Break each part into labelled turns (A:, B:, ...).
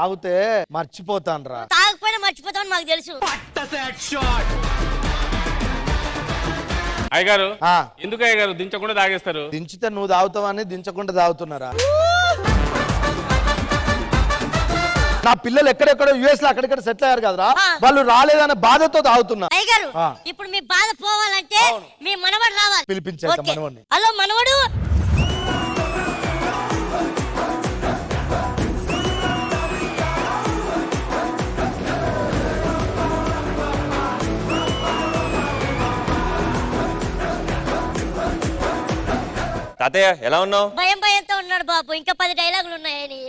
A: తాగితే మర్చిపోతాను రా.
B: తాగకపోయినా మర్చిపోతామని మాకు తెలుసు.
C: అయ్యగారు ఎందుకు అయ్యగారు దించకుండా తాగేస్తారు?
A: దించితే నువ్వు తాగుతావని దించకుండా తాగుతున్నారా? నా పిల్లలు ఎక్కడెక్కడో యుఎస్ లో అక్కడెక్కడ సెటిల్ అయ్యారు కదరా, వాళ్ళు రాలేదనే బాధతో తాగుతున్నా.
B: అయ్యగారు ఇప్పుడు మీ బాధ పోవాలంటే మీ మనవడు రావాలి.
A: పిలిపించేద్దాం మనవడిని.
B: హలో మనవడు.
D: తాతయ్య ఎలా ఉన్నావు?
B: భయంతో ఉన్నాడు బాబు. ఇంకా 10 డైలాగులు ఉన్నాయని.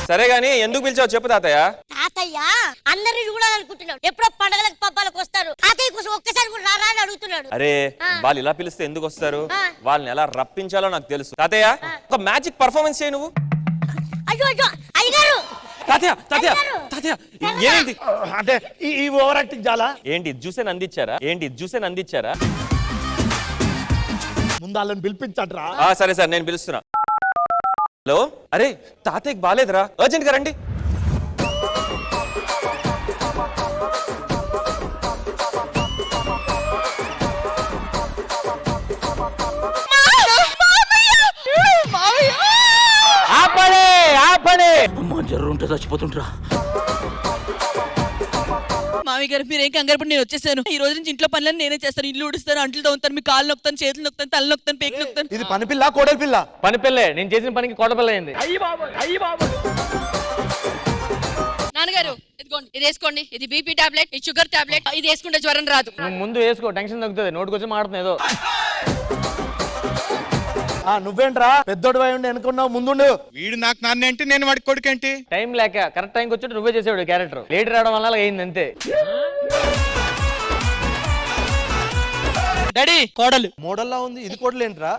D: సరే గాని ఎందుకు పిలిచావు చెప్పు తాతయ్య.
B: తాతయ్య అందరిని చూడాలనుకుంటున్నాడు. ఎప్పుడో పండగలకు పబ్బాలకు వస్తారు. తాతయ్య కోసం ఒక్కసారి కూడా రారా అని అడుగుతున్నాడు.
D: అరే వాళ్ళు ఇలా పిలిస్తే ఎందుకు వస్తారు? వాళ్ళని ఎలా రప్పించాలో నాకు తెలుసు. తాతయ్య ఒక మ్యాజిక్ పర్ఫార్మెన్స్ చేయి నువ్వు.
B: అయ్యో అయ్యో అయ్యగారు.
D: తాతయ్య తాతయ్య తాతయ్య ఏంటి
A: అంటే ఈ ఓవర్ యాక్టింగ్ చాలా.
D: ఏంటి జ్యూసే అందించారా?
A: ముందు వాళ్ళని పిలిపించట్రా.
D: సరే సార్ నేను పిలుస్తున్నా. హలో, అరే తాతయ్యకి బాలేదురా, అర్జెంట్ గా రండి.
E: జర్రుంటే చచ్చిపోతుంటరా.
F: మామయ్య గారు మీరేం కంగారు పడి నేను వచ్చేసాను. ఈ రోజు నుంచి ఇంట్లో పనులను నేనే చేస్తాను. ఇల్లు ఉడుస్తాను, అంట్లు తవ్వుతాను, మీ కాళ్ళు నొక్కుతాను, చేతులు నొక్కుతాను, తల నొక్కుతాను, పేక నొక్కుతాను.
A: ఇది పని పిల్ల కోడలి పిల్ల?
C: పని పిల్లే. నేను చేసిన పనికి కోడ పిల్ల అయింది.
F: నాన్నగారు ఇదిగోండి, ఇది వేసుకోండి. ఇది బీపీ టాబ్లెట్, ఇది షుగర్ టాబ్లెట్. ఇది వేసుకుంటే జ్వరం రాదు.
C: నువ్వు ముందు వేసుకో, టెన్షన్ తగ్గుతుంది. నోటికొచ్చి మాడుతుంది ఏదో.
A: నువ్వేంట్రా పెద్దోడు అయి ఉండి అనుకున్నావు ముందుండు.
G: వీడు నాకు నాన్న ఏంటి, నేను వాడి కొడుకేంటి?
C: టైం లేక కరెక్ట్ టైంకి వచ్చి నువ్వే చేసేవాడు క్యారెక్టర్. లేట్ రావడం వల్ల అయింది అంతే.
E: డాడీ కోడలు
A: మోడల్లా ఉంది. ఇది కోడలు ఏంట్రా?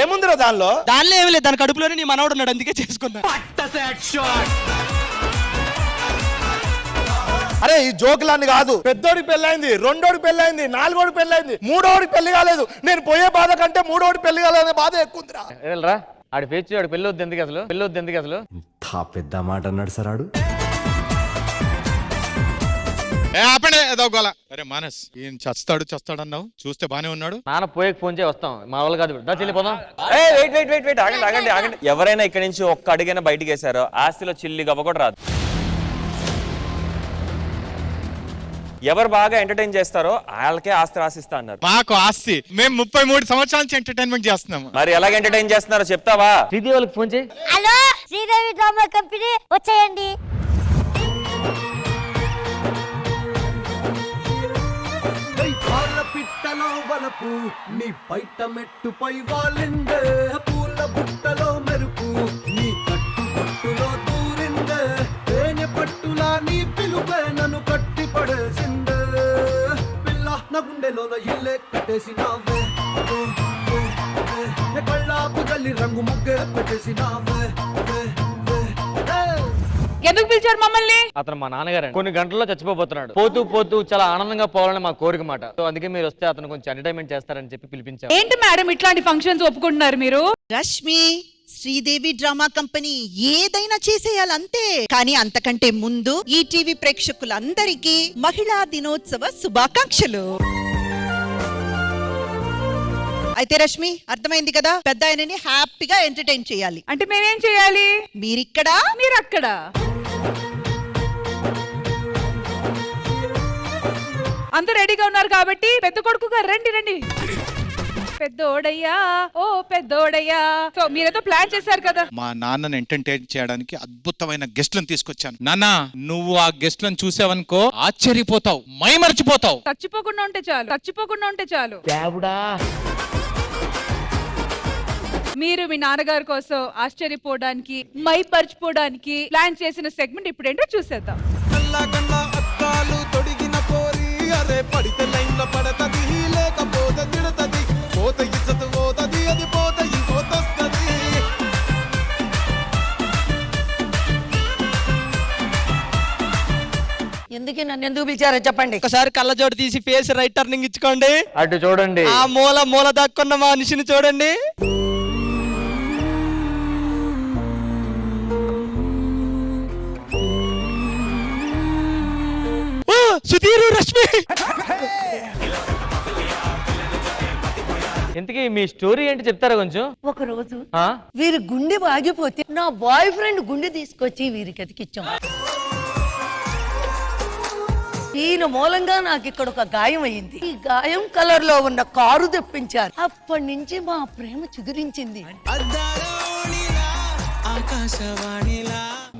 A: ఏముందిరా దానిలో?
E: దానిలో ఏమి లేదు, దాని కడుపులోనే నీ మనవడు ఉన్నాడు, అందుకే చేసుకున్నా.
A: అరే ఈ జోకులన్నీ కాదు. పెద్దోడికి పెళ్ళైంది, రెండోడికి పెళ్ళైంది, నాలుగోడికి పెళ్ళైంది, మూడోడికి పెళ్లి కాలేదు. నేను పోయే బాధ కంటే మూడోడికి పెళ్లి కాలేదనే బాధ ఎక్కుందిరా.
C: రా ఆడి పేచి ఆడి పెళ్ళి వద్దు ఎందుకు అసలు.
H: పెద్ద మాట అన్నాడు సార్ ఆడు.
G: ఆపండి ఏదో గోల. అరే మానస్, ఈయన చస్తాడు అన్నావు, చూస్తే బానే ఉన్నాడు.
C: నాన్న పోయేకి ఫోన్ చేసి వస్తాం, మా వాళ్ళు కాదు. చెల్లిపోదాం.
D: వెయిట్ ఆగండి. ఎవరైనా ఇక్కడ నుంచి ఒక్క అడుగైనా బయటికి వేసారో ఆస్తిలో చిల్లి గవ్వ కూడా రాదు. ఎవరు బాగా ఎంటర్టైన్ చేస్తారో వాళ్ళకే ఆస్తి రాసిస్తా అన్నారు.
G: మాకు ఆస్తి, మేము 33 సంవత్సరాల నుంచి ఎంటర్టైన్మెంట్ చేస్తున్నాము.
D: మరి ఎలాగ ఎంటర్టైన్ చేస్తున్నారో చెప్తావా?
C: శ్రీదేవి వాళ్ళకి ఫోన్ చేయి.
B: హలో శ్రీదేవి డ్రామా కంపెనీ వచ్చేయండి.
H: పిట్టలో వలపు నీ బయట మెట్టుపై వాలిందే, పూల బుట్టలో మెరుపు నీ కట్టు పట్టులో దూరిందే, తేనె పట్టులా నీ పిలుపే నన్ను కట్టి పడేసిందే, పిల్ల నా గుండెలోన ఇల్లే కట్టేసినావే, కళ్ళాపు గల్లి రంగు ముగ్గే పెట్టేసినావే.
F: ఎందుకు పిలిచారు మమ్మల్ని?
C: అతను మా నాన్నగారు కొన్ని గంటల్లో చచ్చిపోతున్నాడు. పోతూ చాలా ఆనందంగా పోవాలని మా కోరిక మాట. సో అందుకే మీరు వస్తే అతను కొంచెం ఎంటర్టైన్మెంట్ చేస్తారని చెప్పి పిలిపించారు.
F: ఏంటి మేడం ఇట్లాంటి ఫంక్షన్స్ ఒప్పుకుంటున్నారు మీరు?
I: రష్మి, శ్రీదేవి డ్రామా కంపెనీ ఏదైనా చేసేయాలంతే. కానీ అంతకంటే ముందు ఈ టీవీ ప్రేక్షకులందరికీ మహిళా దినోత్సవ శుభాకాంక్షలు. అయితే రష్మి అర్థమైంది కదా, పెద్ద ఆయనని హ్యాపీగా ఎంటర్టైన్ చేయాలి.
F: అంటే మేమేం చేయాలి?
I: మీరిక్కడ
F: మీరక్కడ. అందరూ రెడీగా ఉన్నారు కాబట్టి పెద్ద కొడుకు గారు రండి. పెద్దోడయ్యా, ఓ పెద్దోడయ్యా. సో మీరేదో ప్లాన్ చేశారు కదా.
G: మా నాన్నని ఎంటర్టైన్ చేయడానికి అద్భుతమైన గెస్ట్లను తీసుకొచ్చాను. నాన్న నువ్వు ఆ గెస్ట్లను చూసావనుకో ఆశ్చర్యపోతావు, మై మర్చిపోతావు.
F: చచ్చిపోకుండా ఉంటే చాలు. మీరు మీ నాన్నగారి కోసం ఆశ్చర్యపోవడానికి, మై పర్చిపోవడానికి ప్లాన్ చేసిన సెగ్మెంట్ ఇప్పుడు ఏంటో చూసేద్దాం.
J: ఇందుకే నన్ను ఎందుకు పిలిచారో చెప్పండి.
E: ఒకసారి కళ్ళజోడు తీసి ఫేస్ రైట్ టర్నింగ్ ఇచ్చుకోండి.
C: అటు చూడండి.
E: ఆ మూల దాక్కున్న మనిషిని చూడండి. ఓ, సుధీర్, రష్మి.
C: ఇంతకీ మీ స్టోరీ ఏంటి చెప్తారా కొంచెం?
J: ఒక రోజు
C: ఆ?
J: వీరి గుండె ఆగిపోతే నా బాయ్ ఫ్రెండ్ గుండె తీసుకొచ్చి వీరికి అతికిచ్చాం. ఈయన మూలంగా నాకు ఇక్కడ ఒక గాయం అయింది. ఈ గాయం కలర్ లో ఉన్న కారు తెప్పించారు. అప్పటి నుంచి మా ప్రేమ చిగురించింది.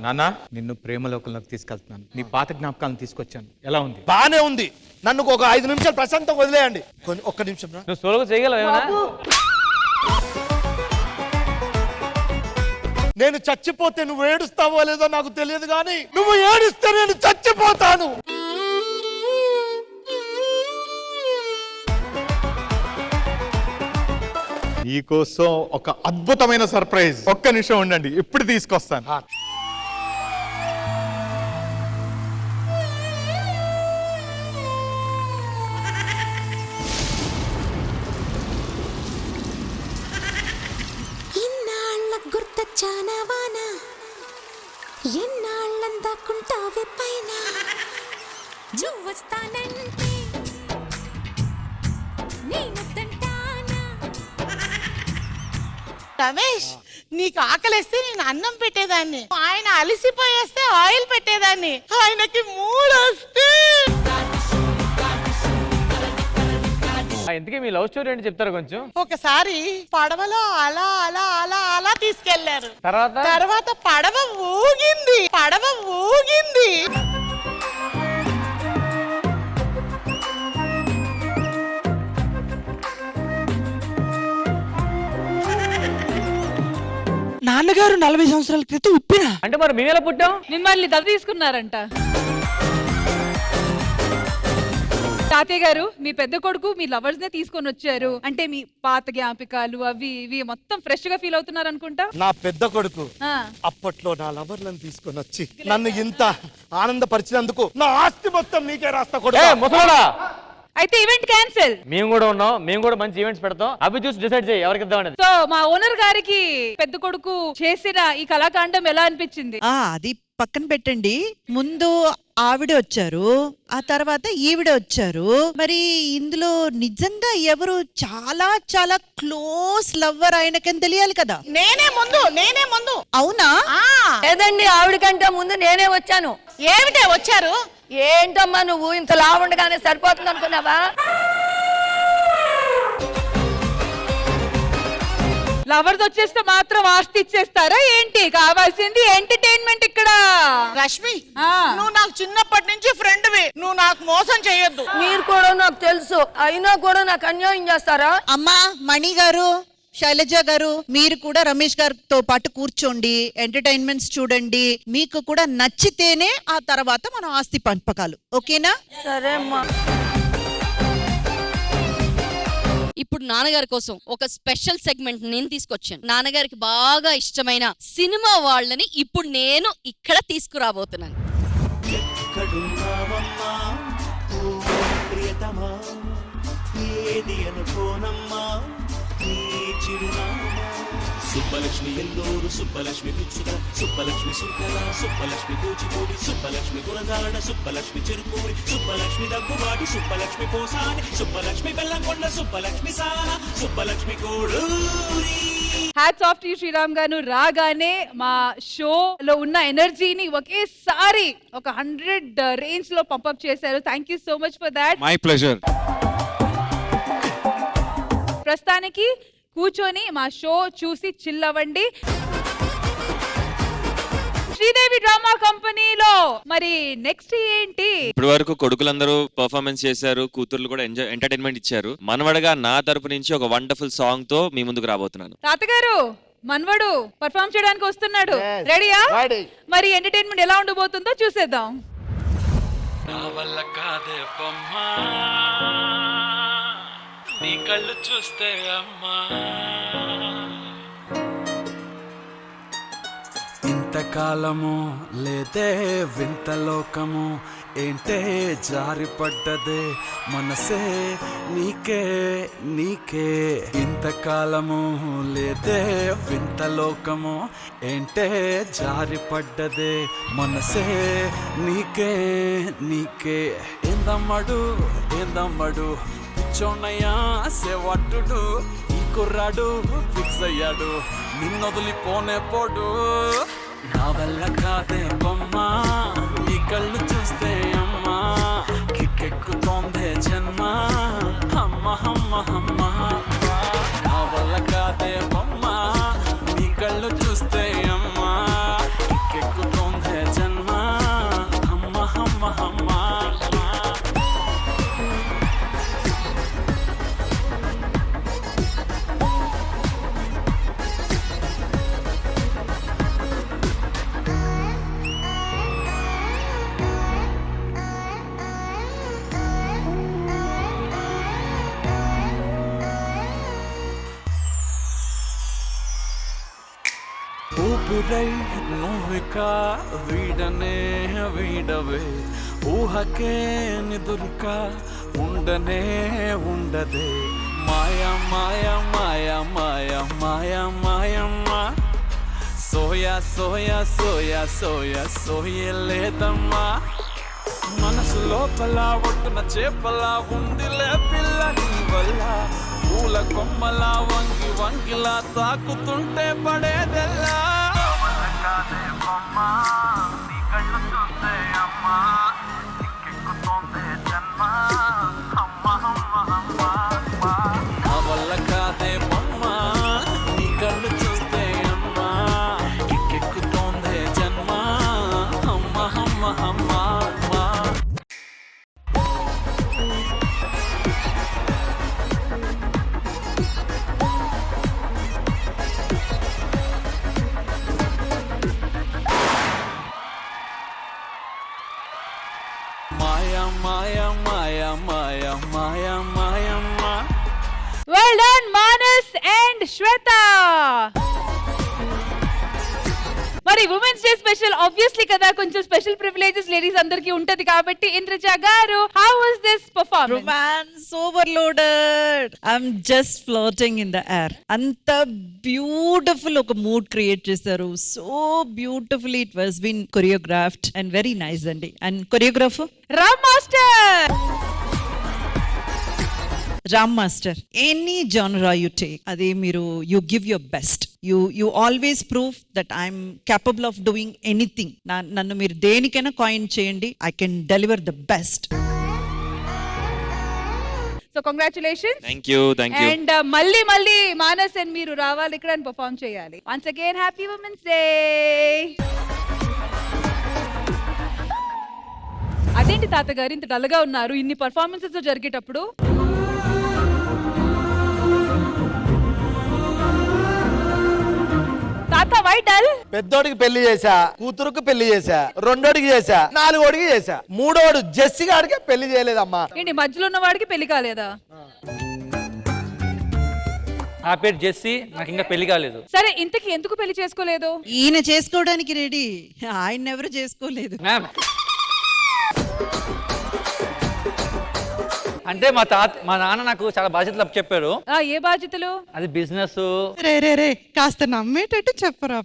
G: నాన్న, నిన్ను ప్రేమలోకంలోకి తీసుకెళ్తున్నాను. నీ పాత జ్ఞాపకాలను తీసుకొచ్చాను. ఎలా ఉంది?
A: బానే ఉంది. నన్ను ఒక 5 నిమిషాలు ప్రశాంతంగా వదిలేయండి. ఒక్క నిమిషం రా.
C: నువ్వు సోలోగా చేయగలవు ఏమైనా?
A: నేను చచ్చిపోతే నువ్వు ఏడుస్తావో లేదో నాకు తెలియదు, కానీ నువ్వు ఏడిస్తే నేను చచ్చిపోతాను.
G: నీకోసం ఒక అద్భుతమైన సర్ప్రైజ్. ఒక్క నిమిషం ఉండండి, ఇప్పుడు తీసుకొస్తాను.
K: ఇన్నాళ్ళ గుర్తొచ్చానవానా, ఎన్నాళ్ళందాకుంటావే పైన, జువ్వస్తానంటే నేను తంటానా.
L: రమేష్, నీకు ఆకలిస్తే నేను అన్నం పెట్టేదాన్ని, ఆయన అలసిపోయేస్తే ఆయిల్ పెట్టేదాన్ని, ఆయనకి మూడొస్తే.
C: ఇంతకీ మీ లవ్ స్టోరీ ఏంటి చెప్తారా కొంచెం?
L: ఒకసారి పడవలో అలా అలా అలా అలా తీసుకెళ్లారు. తర్వాత పడవ ఊగింది.
E: నాన్నగారు 40 సంవత్సరాల క్రితం ఉప్పినా
C: అంటే మరి మేము ఎలా పుట్టాం?
F: మిమ్మల్ని దవ తీసుకున్నారంట. తాతయ్య గారు, మీ పెద్ద కొడుకు మీ లవర్స్ నే తీసుకొని వచ్చారు అంటే మీ పాత జ్ఞాపకాలు అవి ఇవి మొత్తం ఫ్రెష్ గా ఫీల్ అవుతున్నారు అనుకుంటా.
A: నా పెద్ద కొడుకు అప్పట్లో నా లవర్లను తీసుకొని వచ్చి నన్ను ఇంత ఆనందపరిచినందుకు నా ఆస్తి మొత్తం నీకే రాస్తా కొడుకు.
F: అయితే ఈవెంట్ క్యాన్సిల్.
C: మేము కూడా ఉన్నాం, మేము కూడా మంచి ఈవెంట్స్ పెడతాం. అవి చూసి డిసైడ్ చేయి ఎవరికి ఇద్దాం అనేది.
F: సో మా ఓనర్ గారికి పెద్ద కొడుకు చేసిన ఈ కళాకాండం ఎలా అనిపించింది?
I: అది పక్కన పెట్టండి. ముందు ఆవిడ వచ్చారు, ఆ తర్వాత ఈవిడ వచ్చారు. మరి ఇందులో నిజంగా ఎవరు చాలా చాలా క్లోజ్ లవ్వర్ ఆయనకని తెలియాలి కదా.
L: నేనే ముందు.
I: అవునా?
J: లేదండి, ఆవిడ కంటే ముందు నేనే వచ్చాను.
L: ఏమిటే వచ్చారు?
J: ఏంటమ్మా నువ్వు ఇంత లావుండగానే సరిపోతుంది అనుకున్నావా?
F: లవర్స్ వచ్చేస్తే మాత్రం ఆస్తి ఇచ్చేస్తారా ఏంటి? కావాల్సింది ఎంటర్టైన్మెంట్ ఇక్కడ.
L: రష్మి, నువ్వు నాకు చిన్నప్పటి నుంచి ఫ్రెండ్వి, నువ్వు నాకు మోసం చేయొద్దు.
J: మీరు కూడా నాకు తెలుసు, అయినా కూడా నాకు అన్యాయం చేస్తారా?
I: అమ్మా మణి గారు, శైలజ గారు, మీరు కూడా రమేష్ గారితో పాటు కూర్చోండి, ఎంటర్టైన్మెంట్స్ చూడండి. మీకు కూడా నచ్చితేనే ఆ తర్వాత మన ఆస్తి పంపకాలు. ఓకేనా?
J: సరే అమ్మా.
K: ఇప్పుడు నాన్నగారి కోసం ఒక స్పెషల్ సెగ్మెంట్ నేను తీసుకొచ్చాను. నాన్నగారికి బాగా ఇష్టమైన సినిమా వాళ్ళని ఇప్పుడు నేను ఇక్కడ తీసుకురాబోతున్నాను.
H: సుబ్బలక్ష్మి ఎల్లూరు, సుబ్బలక్ష్మి పిచ్చుక, Subbalakshmi Sunkara, Subbalakshmi Kuchipudi, Subbalakshmi Gurajada, Subbalakshmi Cherukuri, Subbalakshmi Daggubati, Subbalakshmi Posani, Subbalakshmi Bellamkonda, Subbalakshmi Sana, Subbalakshmi Koduri.
F: Hats off to Sriram garu. రాగానే మా షోలో ఉన్న ఎనర్జీని ఒకేసారి ఒక 100 రేంజ్ లో పంపప్ చేశారు. Thank you so much for that.
G: My pleasure.
F: ప్రస్తుతానికి కూర్చొని మా షో చూసి చిల్ అవ్వండి. శ్రీదేవి డ్రామా కంపెనీలో మరి నెక్స్ట్ ఏంటి?
D: ఇప్పటి వరకు కొడుకులందరూ పర్ఫార్మెన్స్ చేశారు, కూతుర్లు కూడా ఎంటర్టైన్మెంట్ ఇచ్చారు. మనవడగా నా తరపు నుంచి ఒక వండర్ఫుల్ సాంగ్ తో మీ ముందుకు రాబోతున్నాను.
F: తాతగారు, మనవడు పర్ఫార్మ్ చేయడానికి వస్తున్నాడు. రెడీయా? మరి ఎంటర్టైన్మెంట్ ఎలా ఉండబోతుందో చూసేద్దాం.
E: నా వల్ల కాదే బొమ్మా, నీ కళ్ళు చూస్తే అమ్మా. ఇంతకాలము లేదే వింత లోకము ఏంటే జారిపడ్డదే మనసే నీకే నీకే ఇంతకాలము లేదే వింత లోకము ఏంటే జారిపడ్డదే మనసే నీకే నీకే ఏందమ్మడు ఏందమ్మడు పిచ్చోన్నయ్యా సేవట్టుడు ఈ కుర్రాడు ఫిక్స్ అయ్యాడు నిన్నొదిలిపోనే పోడు నా వల్ల కాదే బొమ్మా నీ కళ్ళు చూస్తే అమ్మా కిక్కెక్కుతోందే జన్మ అమ్మ అమ్మ అమ్మ నా వల్ల కాదే బొమ్మా నీ కళ్ళు చూస్తే అమ్మా కిక్కెక్కుతోందే జన్మ అమ్మ అమ్మ అమ్మ ఊపిరై నువ్విక వీడనే వీడవే ఊహకే నిదురిక ఉండనే ఉండదే మాయా మాయా మాయా మాయా మాయా మాయమ్మ సోయా సోయా సోయా సోయా సోయలేదమ్మా మనసు లోపల ఒట్టున చేపలా ఉందిలే పిల్ల నీ వల్ల పూల కొమ్మలా వంగి వంగిలా తాకుతుంటే పడేదెల్లా నా వల్ల కాదే బొమ్మ నీ కళ్ళు చూస్తే అమ్మా కిక్కెక్కుతోందే జన్మ అమ్మ అమ్మ అమ్మ మాయా మాయా మాయా మాయా మాయా మాయమ్మ
F: వెల్ డన్ మానస్ అండ్ శ్వేత. మరి ఉమెన్స్ డే స్పెషల్ ఆబ్వియస్లీ కదా, కొంచెం స్పెషల్ ప్రివిలేజెస్ లేడీస్ అందరికి ఉంటది కాబట్టి ఇంద్రజ గారు, how was this performance?
I: Romance overloaded. I'm just floating in the air. అంత బ్యూటిఫుల్ ఒక మూడ్ క్రియేట్ చేశారు. So beautifully it was been choreographed and very nice అండి. And choreographer
F: Ram master.
I: Ram master, any genre you take, అదే మీరు you give your best. You always prove that I'm capable of doing anything. నన్ను మీరు దేనికైనా coin చేయండి, I can deliver the best.
F: So congratulations.
D: Thank you thank you.
F: And మళ్ళీ మళ్ళీ Manas and మీరు రావాలి ఇక్కడ అండ్ పర్ఫార్మ్ చేయాలి. Once again happy women's day. అదేంటి తాతగారు ఇంత డల్గా ఉన్నారు ఇన్ని పర్ఫార్మెన్సెస్ జరిగేటప్పుడు? తాత వై డల్?
A: పెద్దోడికి పెళ్లి చేశా, కూతురుకు పెళ్లి చేశా, రెండోడికి చేశా, నాలుగోడికి చేశా, మూడోడు జెస్సీ గాడికి పెళ్లి చేయలేదమ్మా.
F: ఏంటి మధ్యలో ఉన్న వాడికి పెళ్లి కాలేదా?
C: నా పేరు జెస్సీ, నాకు ఇంకా పెళ్లి కాలేదు.
F: సరే ఇంతకి ఎందుకు పెళ్లి చేసుకోలేదు?
I: ఈయన చేసుకోవడానికి రెడీ, ఆయన ఎవరు చేసుకోలేదు.
C: మ్యామ్ అంటే మా నాన్న నాకు చాలా బాధ్యతలు చెప్పారు.
F: ఏ బాధ్యతలు?
C: అది బిజినెస్.
I: రే రే రే కాస్త నమ్మేటట్టు చెప్పరా.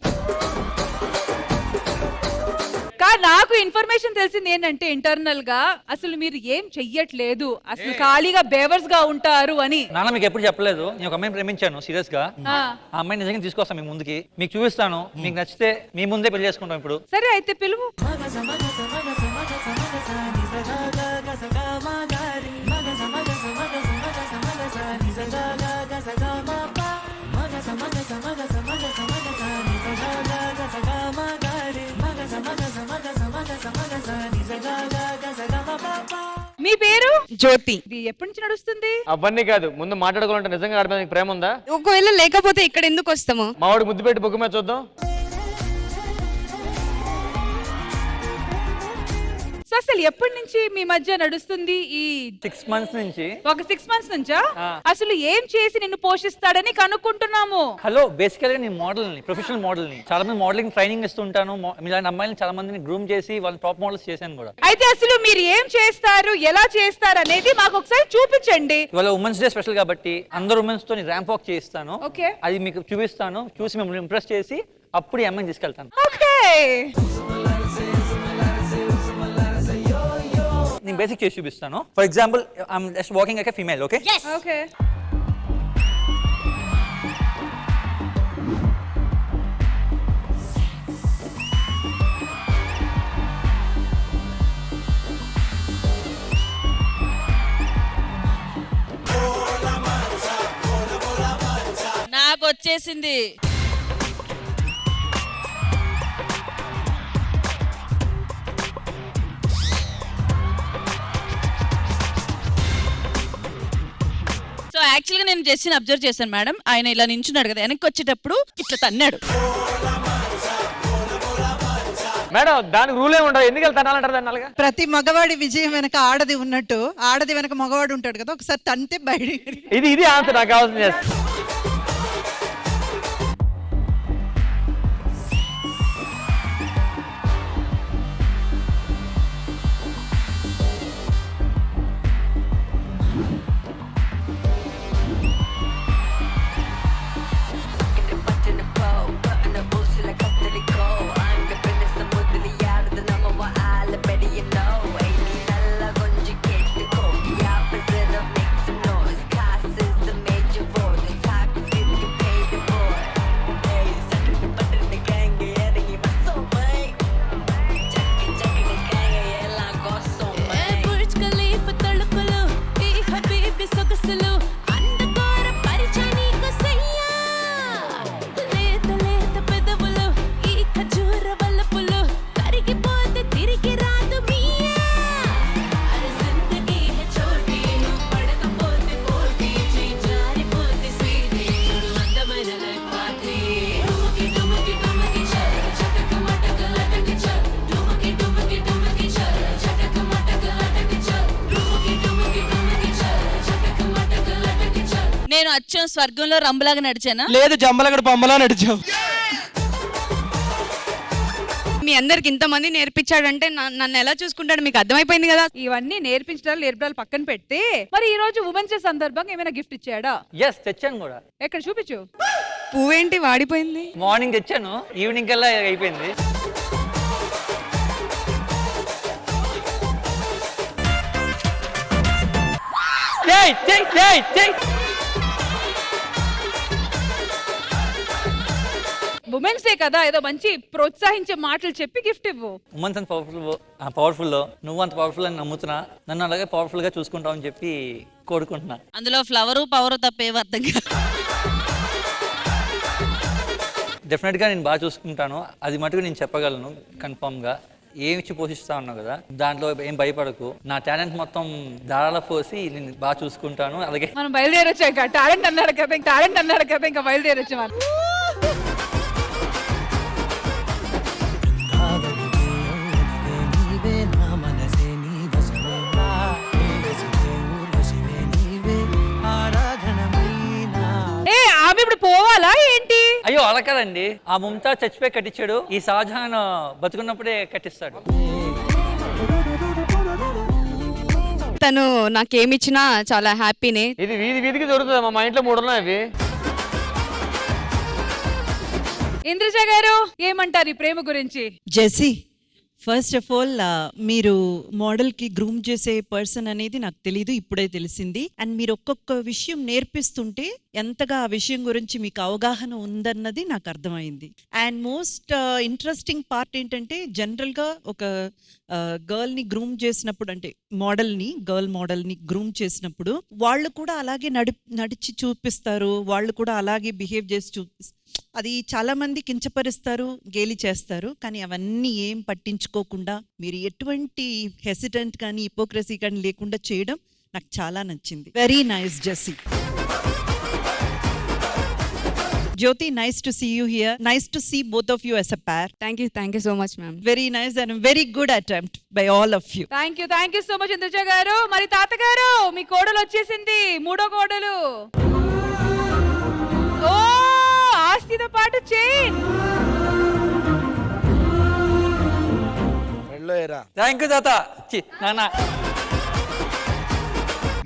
F: నాకు ఇన్ఫర్మేషన్ తెలిసింది ఏంటంటే ఇంటర్నల్ గా అసలు మీరు ఏం చెయ్యట్లేదు, అసలు ఖాళీగా బేవర్స్ గా ఉంటారు అని.
C: నాన్న మీకు ఎప్పుడు చెప్పలేదు. నేను ఒక అమ్మాయిని ప్రేమించాను సీరియస్ గా. ఆ అమ్మాయిని నిజంగా తీసుకొస్తాను మీ ముందుకి, మీకు చూపిస్తాను. మీకు నచ్చితే మీ ముందే పెళ్లి చేసుకుంటాం ఇప్పుడు.
F: సరే అయితే పిలువు. మీ పేరు?
K: జ్యోతి.
F: ఇది ఎప్పటి నుంచి నడుస్తుంది?
C: అవన్నీ కాదు, ముందు మాట్లాడుకోవాలంటే నిజంగా ఆడి మీద నీకు ప్రేమ ఉందా?
K: ఒకవేళ లేకపోతే ఇక్కడ ఎందుకు వస్తాము?
C: మావాడు ముద్దు పెట్టి బొగ్గు మీద చూద్దాం.
F: సో అసలు ఎప్పటి నుంచి మీ మధ్య నడుస్తుంది ఈ
C: 6 months నుంచి.
F: ఒక 6 months నుంచా? అసలు ఏం చేసి నిన్ను పోషిస్తాడని కనుక్కుంటున్నాము.
C: హలో, బేసికల్గా నేను మోడల్ని, ప్రొఫెషనల్ మోడల్ని. చాలా మంది మోడలింగ్ ట్రైనింగ్ ఇస్తుంటాను. ఇలాంటి అమ్మాయిని చాలా మందిని గ్రూమ్ చేసి వాళ్ళని టాప్ మోడల్స్ చేశాను కూడా.
F: అయితే అసలు మీరు ఏం చేస్తారు, ఎలా చేస్తారు అనేది మాకు ఒకసారి చూపించండి.
C: ఇవాళ ఉమెన్స్ డే స్పెషల్ కాబట్టి అందరు ఉమెన్స్ తో ర్యాంప్ వాక్ చేయిస్తాను.
F: ఓకే.
C: అది మీకు చూపిస్తాను. చూసి మిమ్మల్ని ఇంప్రెస్ చేసి అప్పుడు ఈ అమ్మాయిని తీసుకెళ్తాను.
F: ఓకే.
C: నేను బేసిక్ చేసి చూపిస్తాను. For example, I'm just walking like a female. Okay.
F: Okay.
K: నాకు వచ్చేసింది. సో యాక్చువల్గా నేను జెస్సీని అబ్జర్వ్ చేశాను మేడం. ఆయన ఇలా నించున్నాడు కదా, వెనక్కి వచ్చేటప్పుడు ఇట్లా తన్నాడు.
C: మేడం, దానికి రూల్ ఏమి ఉండదు. ఎందుకు తనాలంటారు దాన్ని అలాగా?
I: ప్రతి మగవాడి విజయం వెనక ఆడది ఉన్నట్టు, ఆడది వెనక మగవాడు ఉంటాడు కదా, ఒకసారి తంతే బయట.
C: ఇది ఆన్సర్ నాకు కావాల్సింది.
K: నేను అచ్చం స్వర్గంలో రంబలాగా నడిచానా?
C: లేదు, జంబలగడ బొమ్మలా నడిచావు.
K: మీ అందరికి ఇంతమంది నేర్పించాడంటే నన్ను ఎలా చూసుకుంటాడు మీకు అర్థమైపోయింది కదా.
F: ఇవన్నీ నేర్పించడాలు పక్కన పెట్టి, మరి ఈ రోజు ఉమెన్స్ డే సందర్భంగా ఏమైనా గిఫ్ట్ ఇచ్చాడా?
C: ఎస్, తెచ్చాను కూడా.
F: ఎక్కడ చూపించు.
K: పువ్వేంటి వాడిపోయింది?
C: మార్నింగ్ తెచ్చాను, ఈవినింగ్ కల్లా అయిపోయింది.
F: ఉమెన్స్ డే కదా, ఏదో మంచి ప్రోత్సహించే మాటలు చెప్పి గిఫ్ట్ ఇవ్వు.
C: ఉమెన్స్ అంత పవర్ఫుల్, నువ్వు అంత పవర్ఫుల్ అని నమ్ముతున్నా. నన్ను అలాగే పవర్ఫుల్ గా చూసుకుంటావు అని చెప్పి కోరుకుంటున్నా.
K: అందులో ఫ్లవరు పవరు తప్పేవి అర్థం కాదు.
C: డెఫినెట్ గా నేను బాగా చూసుకుంటాను, అది మటుకు నేను చెప్పగలను కన్ఫర్మ్ గా. ఏమి ఇచ్చి పోషిస్తా ఉన్నావు కదా, దాంట్లో ఏం భయపడకు. నా టాలెంట్ మొత్తం దారాల పోసి నేను బాగా చూసుకుంటాను. అలాగే
F: మనం బయలుదేరొచ్చా, ఇంకా టాలెంట్ అన్నాడు కదా, ఇంకా బయలుదేరొచ్చు మనం. ఆమె ఇప్పుడు పోవాలా ఏంటి?
C: అయ్యో, అలా కదండి. ఆ ముంతాజ్ చచ్చిపోయి కట్టించాడు, ఈ షాజహాన్ బతుకున్నప్పుడే కట్టిస్తాడు.
K: తను నాకేమిచ్చినా చాలా హ్యాపీనే.
C: ఇది వీధికి దొరుకుతుంది. మా ఇంట్లో 3 ఉన్నాయి అవి.
F: ఇంద్రజ గారు ఏమంటారు ఈ ప్రేమ గురించి?
I: జెస్సీ, ఫస్ట్ ఆఫ్ ఆల్ మీరు మోడల్ కి గ్రూమ్ చేసే పర్సన్ అనేది నాకు తెలియదు, ఇప్పుడే తెలిసింది. అండ్ మీరు ఒక్కొక్క విషయం నేర్పిస్తుంటే ఎంతగా ఆ విషయం గురించి మీకు అవగాహన ఉందన్నది నాకు అర్థమైంది. అండ్ మోస్ట్ ఇంట్రెస్టింగ్ పార్ట్ ఏంటంటే, జనరల్ గా ఒక గర్ల్ ని గ్రూమ్ చేసినప్పుడు, అంటే గర్ల్ మోడల్ని గ్రూమ్ చేసినప్పుడు వాళ్ళు కూడా అలాగే నడిచి చూపిస్తారు, వాళ్ళు కూడా అలాగే బిహేవ్ చేసి చూపిస్తారు. అది చాలా మంది కించపరుస్తారు, గేలి చేస్తారు. కానీ అవన్నీ ఏం పట్టించుకోకుండా మీరు ఎటువంటి హెసిటెంట్ కానీ హిపోక్రసీ కానీ లేకుండా చేయడం నాకు చాలా నచ్చింది. Very nice Jessie. Jyoti, nice to see you here. Nice to see both of you as a pair.
K: Thank you so much, ma'am.
I: Very nice and a very good attempt by all of you.
F: Thank you so much Indraja గారు. మరి తాతగారు మీ కోడలు వచ్చేసింది, మూడో కోడలు. ఓ ఆస్తితో పాటు chain.
C: Thank you తాత. నాన్న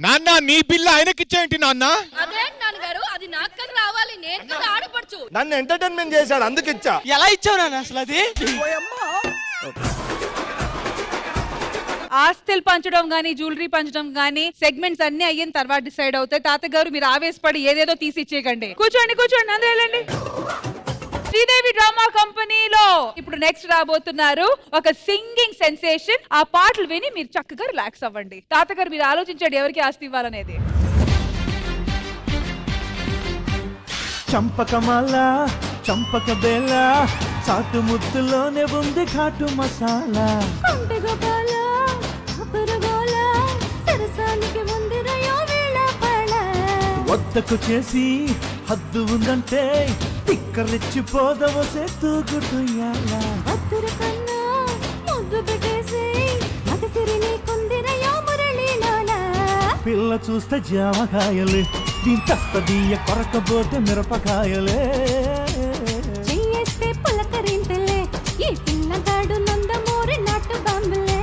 G: నాన్న నీ బిల్లు ఆయనకిచ్చేయండి నాన్న.
K: అదేంటి నాన్నగారు, అది నాకు కదా రావాలి, నేను కదా ఆడపడుచు.
A: నన్ను ఎంటర్టైన్మెంట్ చేశాడు, అందుకు ఇచ్చా.
L: ఎలా ఇచ్చావు నాన్న అసలు అది?
F: ఆస్తులు పంచడం గానీ, జ్యువెలరీ పంచడం గానీ సెగ్మెంట్స్ అన్ని అయిన తర్వాత డిసైడ్ అవుతాయి. తాతగారు మీరు ఆవేశపడి ఏదేదో తీసి ఇచ్చేయకండి. కూర్చోండి అందరూ వెళ్ళండి. శ్రీదేవి డ్రామా కంపెనీలో ఇప్పుడు నెక్స్ట్ రాబోతున్నారు ఒక సింగింగ్ సెన్సేషన్. ఆ పాటలు విని మీరు చక్కగా రిలాక్స్ అవ్వండి. తాతగారు మీరు ఆలోచించండి ఎవరికి ఆస్తి ఇవ్వాలనేది.
H: చంపకమాల చంపక బేల చాటు ముద్దులోనే ఉంది ఘాటు మసాలా. వద్దకు చేసి హద్దు ఉందంటే తిక్కరెచ్చిపోదవ సేతుగుటుయాల. పిల్ల చూస్తే జామకాయలే, దీని తస్తదీయ కొరకపోతే మిరపకాయలే. పులకరింతలే ఈ పిల్లగాడు నందమూరి నాటు బంబులే.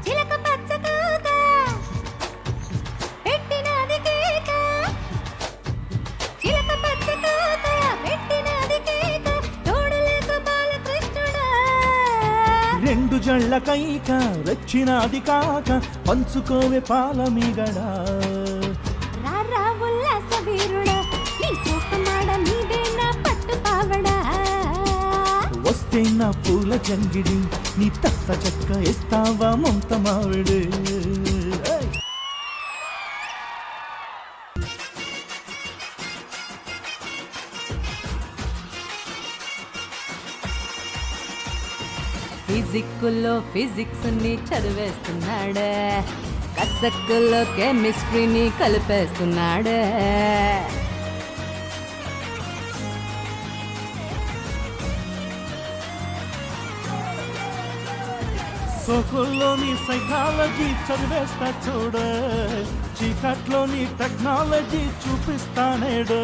H: చిలక పచ్చకాక పెట్టినది కేక, చిలక పచ్చకాక పెట్టినది కేక, తోడులేక బాలకృష్ణుడా. రెండు జళ్ళ కైక రెచ్చినది కాక, పంచుకోవే పాల మీగడా. రారా ఉల్లాస వీరుడా, నీ సూపమాడ నీదే నా పట్టు పావడా. వస్తే నా పూల జంగిడి, నీ తస్స చెక్క ఇస్తావా మొంత మావిడే.
J: ఫిజిక్లో ఫిజిక్స్ ని చదివేస్తున్నాడే, కసక్కులో కెమిస్ట్రీని కలిపేస్తున్నాడే.
H: సోకుల్లోని సైకాలజీ చదివేస్తా చూడు, చీకట్లోని టెక్నాలజీ చూపిస్తానేడు.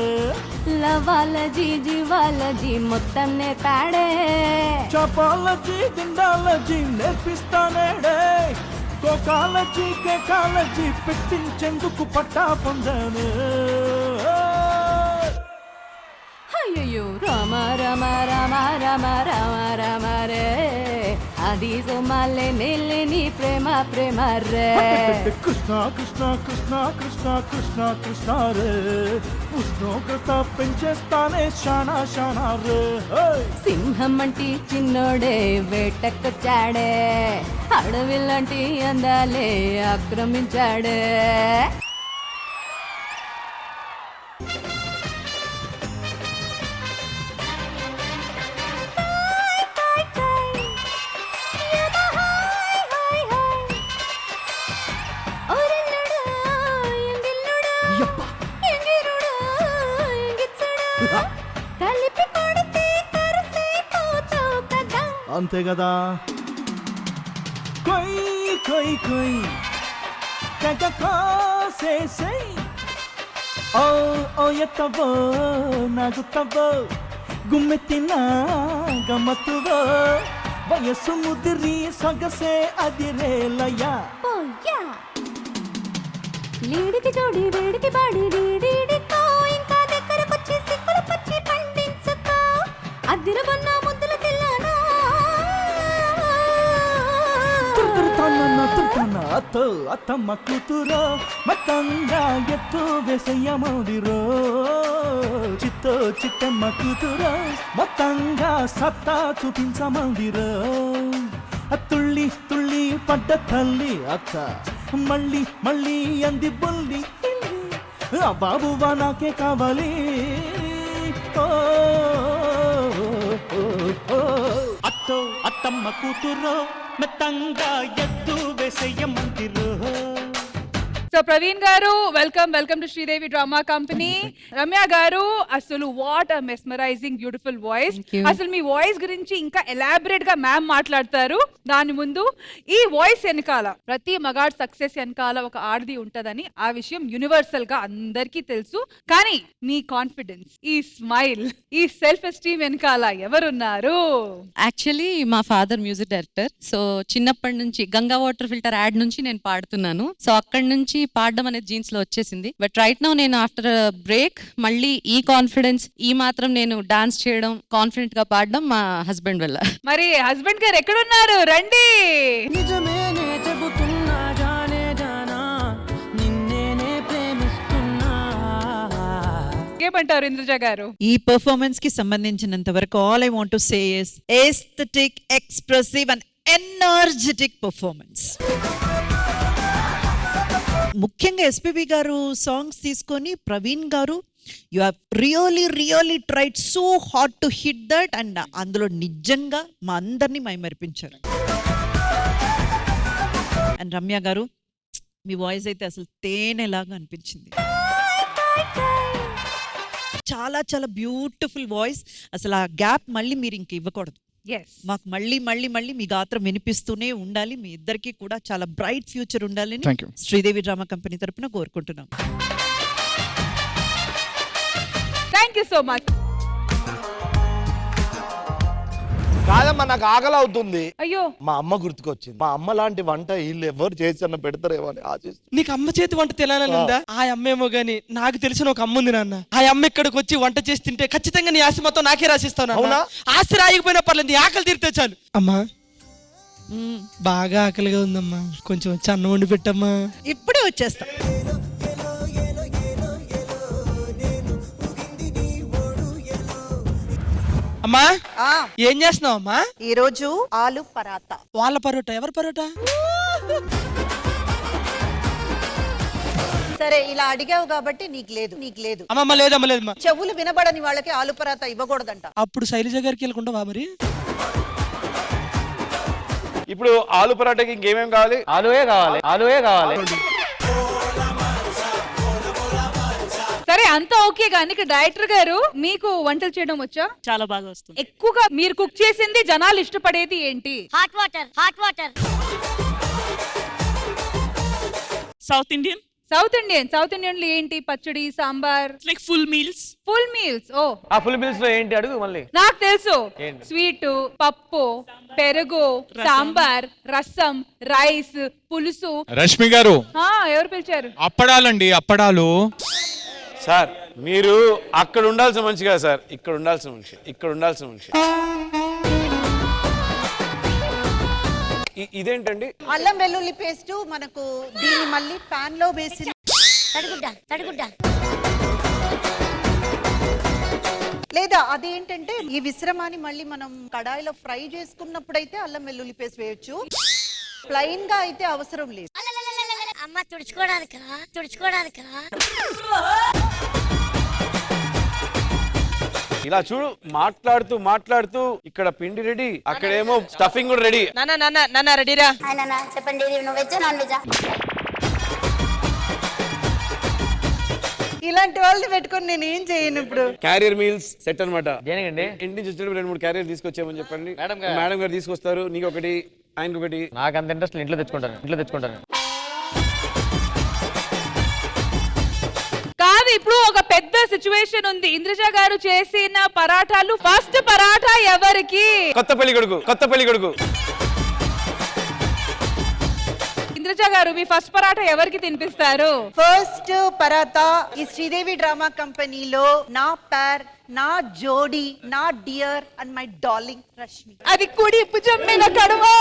J: లవాలజీ జీవాలజీ మొత్తం నేర్పాడే,
H: చాపాలజీ దిండాలజీ నేర్పిస్తానేడే. కోకాలజీ కేకాలజీ పెట్టించేందుకు పట్టా పొందాను.
J: అయ్యో రామ రామ రామ రామ రామ రామ రే, అది సోమాలే నెల్లని ప్రేమ ప్రేమ రే.
H: కృష్ణ కృష్ణ కృష్ణ కృష్ణ కృష్ణ కృష్ణ రే, ఉష్ణోగ్రత పెంచేస్తానే శానా శానా రే.
J: సింహం అంటే చిన్నోడే వేటకొచ్చాడే, అడవిలాంటి అందాలే ఆక్రమించాడే.
H: అంతే కదా. కొయ్ కొయ్ కొయ్ కోసేసై, ఓ ఓ ఎత్తవో నాగుತ್ತವೋ, గుమ్మెత్తిన గమ్మత్తువో, వయస్సు ముదిరి సొగసే అదిరేలయ.
J: లీడికి జోడి వేడికి బాడి డీడీకో, ఇంకా దగ్గరకొచ్చి సిక్కులు పచ్చి పండించుకో, అద్దిరబన్న ముద్దుల తెల్లనా.
H: అత్త అత్తమ్మ కూతురో మత్తంగా ఎత్తు వేసయ్యమోదిరో, చిత్తో చిట్టమ్మ కూతురో మొత్తంగా సత్తా చూపించమందిరో. తుళ్ళి తుళ్ళి పడ్డ తల్లి అత్త మళ్ళీ మళ్ళీ అంది బొల్లి, ఆ బాబువా నాకే కావాలి. అత్తో అత్తమ్మ కూతురో మెత్తంగా ఎత్తు వేసయ్య మందిరో.
F: So Praveen garu welcome to Sridevi drama company. Ramya garu అసలు what a mesmerising beautiful voice. అసలు మీ వాయిస్ గురించి ఇంకా ఎలాబరేట్ గా మ్యామ్ మాట్లాడతారు. దాని ముందు ఈ వాయిస్ వెనకాల ప్రతి మగాడ్ సక్సెస్ వెనకాల ఒక ఆడది ఉంటదని ఆ విషయం యూనివర్సల్ గా అందరికీ తెలుసు. కానీ మీ కాన్ఫిడెన్స్, ఈ స్మైల్, ఈ సెల్ఫ్ ఎస్టీమ్ వెనకాల ఎవరున్నారు?
M: యాక్చువల్లీ మా ఫాదర్ మ్యూజిక్ డైరెక్టర్. సో చిన్నప్పటి నుంచి గంగా వాటర్ ఫిల్టర్ యాడ్ నుంచి నేను పాడుతున్నాను. సో అక్కడి నుంచి పాడడం అనేది జీన్స్ లో వచ్చేసింది. బట్ రైట్ నౌ నేను ఆఫ్టర్ బ్రేక్ మళ్ళీ ఈ కాన్ఫిడెన్స్, ఈ మాత్రం నేను డాన్స్ చేయడం, కాన్ఫిడెంట్ గా పాడడం మా హస్బెండ్ వల్ల.
F: మరి హస్బెండ్ గారు ఎక్కడున్నారు? రండి.
E: నిజమేనే చెబుతున్నా జానే జానా నిన్నేనే ప్రేమిస్తున్నా.
F: ఏమంటారు ఇంద్రజ గారు?
I: ఈ పర్ఫార్మెన్స్ కి సంబంధించినంత వరకు all I want to say is aesthetic, expressive and energetic performance. ముఖ్యంగా ఎస్పీబీ గారు సాంగ్స్ తీసుకొని ప్రవీణ్ గారు you have really tried so hard to hit that and అందులో నిజంగా మా అందరినీ మైమరిపించారు. అండ్ రమ్య గారు మీ వాయిస్ అయితే అసలు తేనెలాగా అనిపించింది. చాలా చాలా బ్యూటిఫుల్ వాయిస్. అసలు ఆ గ్యాప్ మళ్ళీ మీరు ఇంక ఇవ్వకూడదు. మాకు మళ్ళీ మీ గాత్రం వినిపిస్తూనే ఉండాలి. మీ ఇద్దరికి కూడా చాలా బ్రైట్ ఫ్యూచర్ ఉండాలని శ్రీదేవి డ్రామా కంపెనీ తరపున కోరుకుంటున్నాం.
F: Thank you so much.
A: కాదమ్మా, నాకు ఆకలి అవుతుంది.
F: అయ్యో,
A: మా అమ్మ గుర్తుకొచ్చింది. మా అమ్మ లాంటి వంట వీళ్ళు ఎవరు చేసి అన్న పెడతారేమో అని ఆశిస్తుంది.
N: నీకు అమ్మ చేతి వంట తినాలని ఉందా? ఆ అమ్మేమో గానీ నాకు తెలిసిన ఒక అమ్మ ఉంది నాన్న. ఆ అమ్మ ఇక్కడికి వచ్చి వంట చేసి తింటే ఖచ్చితంగా నీ ఆస్తి మొత్తం నాకే రాసిస్తాను.
A: అవునా?
N: ఆస్తి రాయకపోయినా పర్లేదు, నీ ఆకలి తీరితే చాలు. అమ్మా బాగా ఆకలిగా ఉందమ్మా, కొంచెం వచ్చి అన్నం వండి పెట్టమ్మా.
I: ఇప్పుడే వచ్చేస్తా.
N: అమ్మా ఏం చేస్తున్నావు అమ్మా?
I: ఈ రోజు ఆలు పరాటా.
N: వాళ్ళ పరోటా? ఎవరి పరోటా?
I: సరే ఇలా అడిగావు కాబట్టి నీకు లేదు.
N: అమ్మమ్మ లేదమ్మా, లేదమ్మా.
I: చెవులు వినబడని వాళ్ళకి ఆలు పరాటా ఇవ్వకూడదంట.
N: అప్పుడు శైలజ గారికి వెళ్ళకుండా మరి.
A: ఇప్పుడు ఆలు పరాటాకి ఇంకేమేం కావాలి? ఆలువే కావాలి.
F: సరే అంతా ఓకే కానీ డైరెక్టర్ గారు మీకు వంటలు చేయడం వచ్చా?
M: చాలా బాగా వస్తుంది.
F: ఎక్కువగా మీరు కుక్ చేసింది జనాలు ఇష్టపడేది ఏంటి?
B: Hot water.
M: సౌత్ ఇండియన్
F: లో ఏంటి? పచ్చడి, సాంబార్,
M: లైక్ ఫుల్ మీల్స్.
F: ఓ
A: ఆ ఫుల్ మీల్స్ లో ఏంటి అడుగు మళ్ళీ.
F: నాకు తెలుసు. స్వీట్, పప్పు, పెరుగు, సాంబార్, రసం, రైస్, పులుసు.
G: రష్మి గారు
F: ఎవరు పిలిచారు?
G: అప్పడాలండి, అప్పడాలు.
A: సార్ మీరు అక్కడ ఉండాల్సిన మనిషి కదా సార్, ఇక్కడ ఉండాల్సిన మనిషి. ఇదేంటండి?
I: అల్లం వెల్లుల్లి పేస్ట్. మనకు దీన్ని మళ్ళీ పాన్ లో వేసి
B: తడిగుడ్డ.
I: లేదా అదేంటంటే ఈ విశ్రమాన్ని మళ్ళీ మనం కడాయిలో ఫ్రై చేసుకున్నప్పుడైతే అల్లం వెల్లుల్లి పేస్ట్ వేయొచ్చు. ప్లెయిన్ గా అయితే అవసరం లేదు.
B: అమ్మ తుడుచుకోవడానికా?
A: ఇలా చూడు, మాట్లాడుతూ ఇక్కడ పిండి రెడీ, అక్కడేమో స్టఫింగ్ కూడా రెడీ.
N: నాన్న రెడీరా?
B: చెప్పండి, వెజ్ నాన్ వెజ్?
I: ఇలాంటి వాళ్ళని పెట్టుకొని నేను ఏం చేయను. ఇప్పుడు
A: క్యారియర్ మీల్స్ సెట్ అనమాట. ఇంటి నుంచి వచ్చేటప్పుడు 2-3 క్యారియర్ తీసుకొచ్చామని చెప్పండి. మేడం గారు తీసుకొస్తారు. నీకు ఒకటి, ఆయనకి ఒకటి.
C: నాకు అంత ఇంట్రెస్ట్ ఇంట్లో తెచ్చుకుంటాను.
F: కాదు, ఇప్పుడు ఒక పెద్ద సిచ్యువేషన్ ఉంది. ఇంద్రజ గారు చేసిన పరాఠాలు ఫస్ట్ పరాఠా ఎవరికి?
A: కొత్త పెళ్లి కొడుకు.
F: ఇంద్రజ గారు మీ ఫస్ట్ పరాఠా ఎవరికి తినిపిస్తారు?
I: ఫస్ట్ పరాటా ఈ శ్రీదేవి డ్రామా కంపెనీలో నా పేర్, నా జోడీ, నా dear and my darling Rashmi.
F: అది కుడి భుజం మీద కడువా.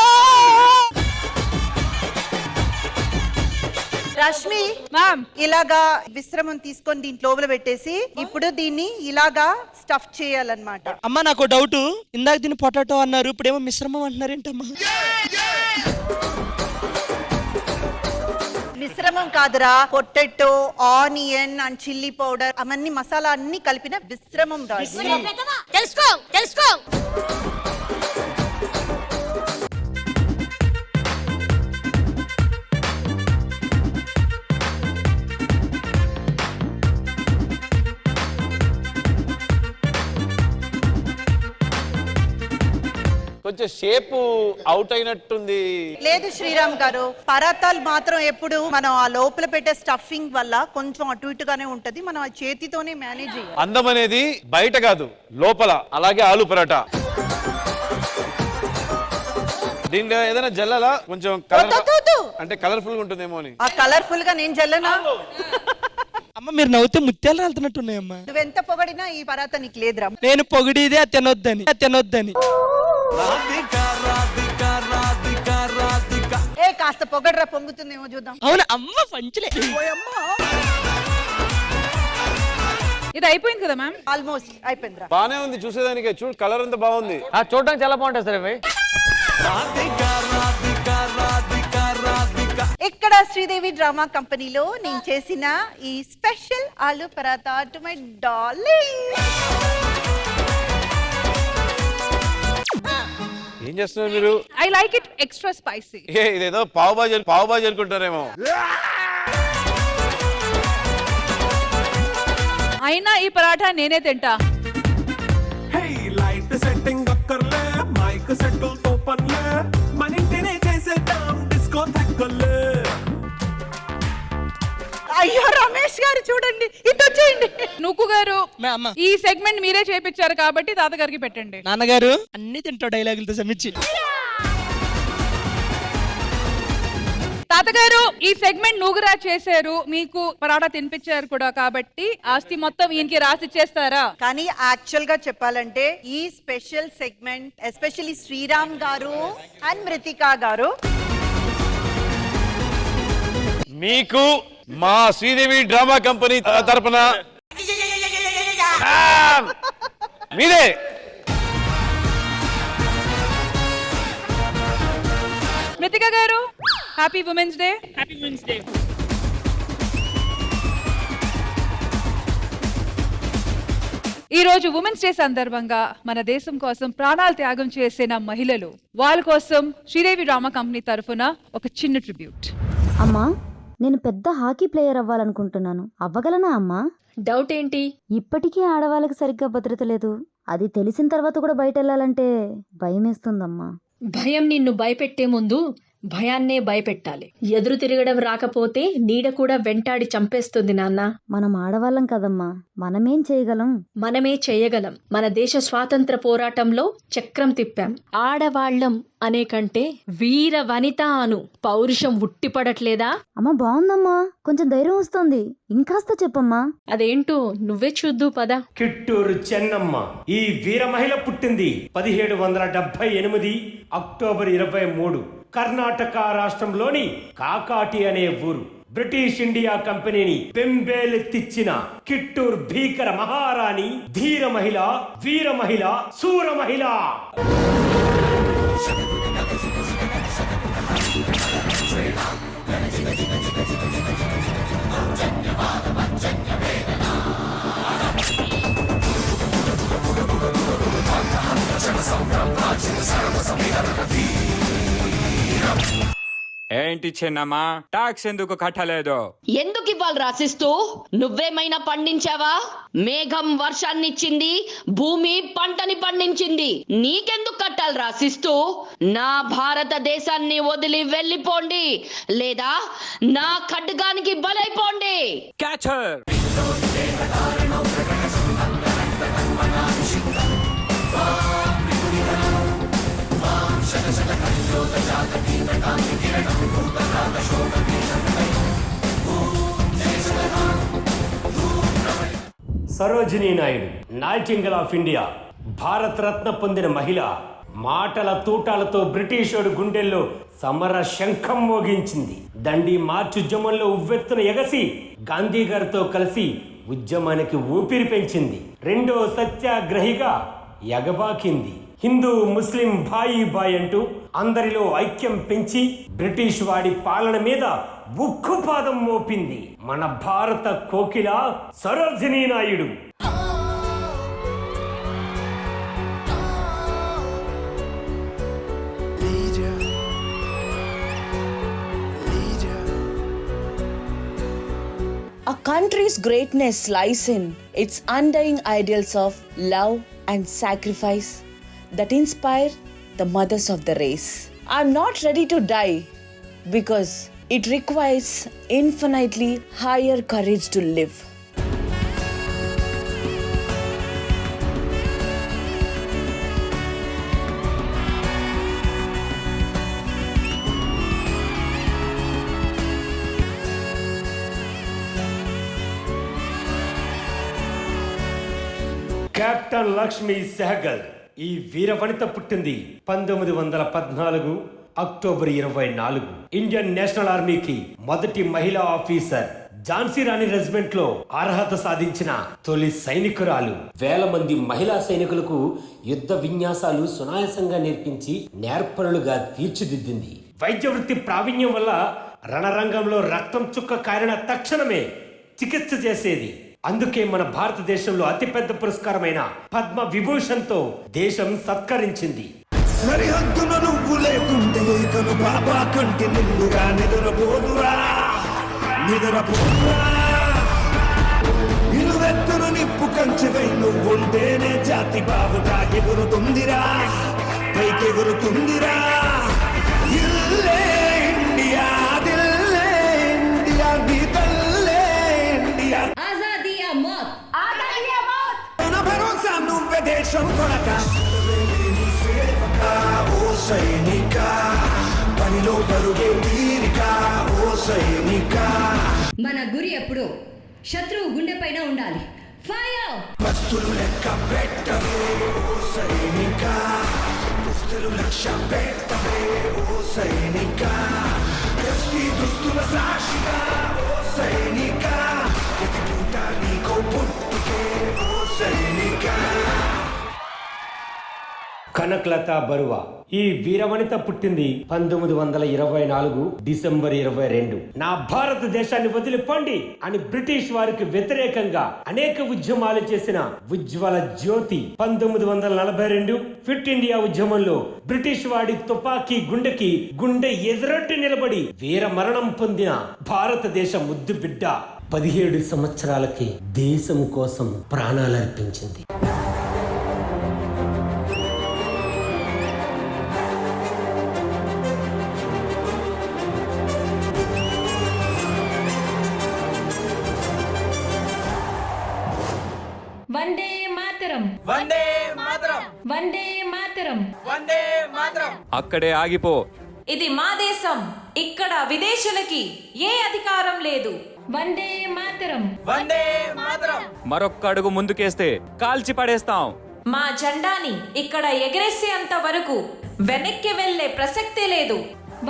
I: రష్మి
F: మ్యామ్,
I: ఇలాగా విశ్రమం తీసుకొని దీంట్లో లోపల పెట్టేసి ఇప్పుడు దీన్ని ఇలాగా స్టఫ్ చేయాలన్నమాట.
N: అమ్మా నాకు డౌట్, ఇందాక దీన్ని పొటాటో అన్నారు, ఇప్పుడేమో మిశ్రమం అంటున్నారు ఏంటమ్మా?
I: మిశ్రమం కాదురా, potato, onion and chilli powder అవన్నీ మసాలా అన్ని కలిపిన విశ్రమం.
B: తెలుసుకో.
A: కొంచెం షేప్ అవుట్ అయినట్టుంది.
I: లేదు శ్రీరామ్ గారు, పరాతాలు మాత్రం ఎప్పుడు మనం ఆ లోపల పెట్టే స్టఫింగ్ వల్ల కొంచెం అటు ఇటుగానే ఉంటది, మనం ఆ చేతితోనే మేనేజ్ చేయాలి.
A: అందం అనేది బయట కాదు లోపల. అలాగే ఆలు పరాటా దీంట్లో ఏదైనా జల్లలా కొంచెం అంటే కలర్ఫుల్ గా ఉంటుందేమో అని.
I: ఆ కలర్ఫుల్ గా నేను జల్లనా?
N: అమ్మ మీరు నవ్వుతే ముత్యాలు రాలుతున్నట్టున్నాయమ్మా.
I: నువ్వెంత పొగడినా ఈ పరాత నీకు లేదురా.
N: నేను పొగిడిదే తినొద్దని
I: ఏ కాస్త పొగడరా, పొంగుతుందేమో చూద్దాం.
N: అవును అమ్మ పంచలే.
F: ఇది అయిపోయింది కదా మ్యామ్?
I: ఆల్మోస్ట్ అయిపోయిందిరా.
A: బానే ఉంది చూసేదానికి. చూడు కలర్ అంతా బాగుంది.
C: చూడడానికి చాలా బాగుంటుంది సార్ ఇవి.
I: ఇక్కడ శ్రీదేవి డ్రామా కంపెనీలో నేను చేసిన ఈ స్పెషల్ ఆలు పరాతా టు మై డార్లింగ్.
A: ఏం చేస్తున్నారు మీరు?
F: I like it extra spicy.
A: ఇదేదో పావు బాజీ అనుకుంటారేమో.
F: అయినా ఈ పరాఠా నేనే తింటా.
H: లైట్ సెట్టింగ్ అక్కర్లే, మైక్ సెట్టింగ్ తో పనిలే, మన ఇంటినే చేసేద్దాం డిస్కో థక్కర్లే.
I: అయ్యో రమేష్ గారు చూడండి, ఇటు వచ్చేయండి.
F: నుక్కు గారు,
N: అమ్మ
F: ఈ సెగ్మెంట్ మీరే చేపించారు కాబట్టి తాతగారికి పెట్టండి.
N: నాన్నగారు అన్ని తింటావు డైలాగులతో సమిచ్చి.
F: తాతగారు ఈ సెగ్మెంట్ నూగురా చేశారు, మీకు పరాటా తినిపించారు కూడా కాబట్టి ఆస్తి మొత్తం ఈయనకి రాసి ఇచ్చేస్తారా?
I: కానీ యాక్చువల్ గా చెప్పాలంటే ఈ స్పెషల్ సెగ్మెంట్ ఎస్పెషల్లీ శ్రీరామ్ గారు అండ్ మృతికా గారు
A: మీకు మా శ్రీదేవి డ్రామా కంపెనీ తరపున మీరే.
F: మృతికా గారు, happy women's day. Happy women's day. ఈ రోజు ఉమెన్స్ డే సందర్భంగా మన దేశం కోసం ప్రాణాలు త్యాగం చేసిన మహిళలు, వాళ్ళ కోసం శ్రీదేవి డ్రామా కంపెనీ తరఫున ఒక చిన్న ట్రిబ్యూట్.
O: అమ్మా, నేను పెద్ద హాకీ ప్లేయర్ అవ్వాలనుకుంటున్నాను. అవ్వగలనా అమ్మా?
K: డౌట్ ఏంటి?
O: ఇప్పటికీ ఆడవాళ్ళకి సరిగ్గా భద్రత లేదు. అది తెలిసిన తర్వాత కూడా బయట వెళ్ళాలంటే భయమేస్తుందమ్మా.
K: భయం నిన్ను భయపెట్టే ముందు భయాన్నే భయపెట్టాలి. ఎదురు తిరగడం రాకపోతే నీడ కూడా వెంటాడి చంపేస్తుంది నాన్న.
O: మనం ఆడవాళ్ళం కదమ్మా, మనమేం చేయగలం?
K: మనమే చేయగలం. మన దేశ స్వాతంత్ర పోరాటంలో చక్రం తిప్పాం. ఆడవాళ్లం అనే కంటే వీర వనిత అను పౌరుషం ఉట్టిపడట్లేదా?
O: అమ్మ బాగుందమ్మా, కొంచెం ధైర్యం వస్తుంది. ఇంకాస్త చెప్పమ్మా.
K: అదేంటో నువ్వే చూద్దు పద.
H: కిట్టూరు చెన్నమ్మ ఈ వీర మహిళ పుట్టింది 1778 అక్టోబర్ 23 కర్ణాటక రాష్ట్రంలోని కాకాటి అనే ఊరు. బ్రిటిష్ ఇండియా కంపెనీని పెంబేలెత్తిచ్చిన కిట్టూర్ భీకర మహారాణి, ధీర మహిళ, వీర మహిళ, సూర మహిళ.
P: ఏంటి చిన్నమ్మా, టాక్స్ ఎందుకు కట్టలేదు?
K: ఎందుకు ఇవ్వాలి రాసిస్తూ? నువ్వేమైనా పండించావా? మేఘం వర్షాన్నిచ్చింది, భూమి పంటని పండించింది. నీకెందుకు కట్టాలి రాసిస్తూ? నా భారతదేశాన్ని వదిలి వెళ్ళిపోండి, లేదా నా ఖడ్గానికి బలైపోండి.
P: Catcher.
H: Sarojini Naidu, nightingale of India, Bharat Ratna పొందిన మహిళ. మాటల తూటాలతో బ్రిటిషోడు గుండెల్లో సమర శంఖం మోగించింది. దండి మార్చ్ ఉద్యమంలో ఉవ్వెత్తున ఎగసి గాంధీ గారితో కలిసి ఉద్యమానికి ఊపిరి పెంచింది. రెండో సత్యాగ్రహిగా ఎగబాకింది. హిందూ ముస్లిం భాయి బాయ్ అంటూ అందరిలో ఐక్యం పెంచి బ్రిటిష్ వాడి పాలన మీద ఉక్కుపాదం మోపింది మన భారత కోకిల Sarojini Naidu.
J: A country's greatness lies in its undying ideals of love and sacrifice that inspire
Q: the mothers of the race. I'm not ready to die because it requires infinitely higher courage to live.
R: Captain Lakshmi Sehgal ఈ వీరవనిత పుట్టింది 1914 October 24. Indian national ఆర్మీకి మొదటి మహిళా officer, Jhansi రాణి regiment లో అర్హత సాధించిన తొలి సైనికురాలు. వేల మంది మహిళా సైనికులకు యుద్ధ విన్యాసాలు సునాయాసంగా నేర్పించి నేర్పరులుగా తీర్చిదిద్దింది. వైద్య వృత్తి ప్రావీణ్యం వల్ల రణరంగంలో రక్తం చుక్క కారిన తక్షణమే చికిత్స చేసేది. అందుకే మన భారతదేశంలో అతిపెద్ద పురస్కారమైన పద్మ విభూషణ్ తో దేశం సత్కరించింది.
H: సరిహద్దున నువ్వు లేకుంటే కను బాబా కంటి నిండుగా నిద్రపోదురా నిలువెత్తును నిప్పు కంచెవై నువ్వుంటేనే జాతి బావుగా ఎగురుతుందిరా, పైకెగురుతుందిరా. ఇల్లే ఇండియా, దిల్లే ఇండియా, నీ తల్లే ఇండియా. మన భరోసా నువ్వే దేశం కొడక. ఓ సైనిక, పనిలో పరుగే తీరిక. ఓ సైనిక,
S: మన గురి ఎప్పుడు శత్రువు గుండె పైన ఉండాలి. ఫైర్!
H: వస్తులు లెక్క పెట్టవే ఓ సైనిక, దుస్తులు లక్ష్య పెట్టవే ఓ సైనిక. దృష్టి దుస్తుల సాక్షిగా ఓ సైనిక, ఎదుట నీకో పుట్టుకే ఓ సైనిక.
R: కనక్లత బరువా ఈ వీరవనిత పుట్టింది 1924 డిసెంబర్ 22. నా భారతదేశాన్ని వదిలిపోండి అని బ్రిటిష్ వారికి వ్యతిరేకంగా అనేక ఉద్యమాలు చేసిన ఉజ్వల జ్యోతి. 1942 ఫిట్ ఇండియా ఉద్యమంలో బ్రిటిష్ వాడి తుపాకీ గుండెకి గుండె ఎదురొట్టి నిలబడి వీర మరణం పొందిన భారతదేశ ముద్దు బిడ్డ. 17 సంవత్సరాలకి దేశం కోసం ప్రాణాలర్పించింది.
S: వందే మాతరం,
P: వందే మాతరం,
S: వందే మాతరం,
P: వందే మాతరం. అక్కడే ఆగిపో.
S: ఇది మా దేశం, ఇక్కడ విదేశీయులకి ఏ అధికారం లేదు. వందే మాతరం,
P: వందే మాతరం. మరొక్క అడుగు ముందుకేస్తే కాల్చి పడేస్తాం.
S: మా జెండాని ఇక్కడ ఎగరేసేంత వరకు వెనక్కి వెళ్లే ప్రసక్తే లేదు.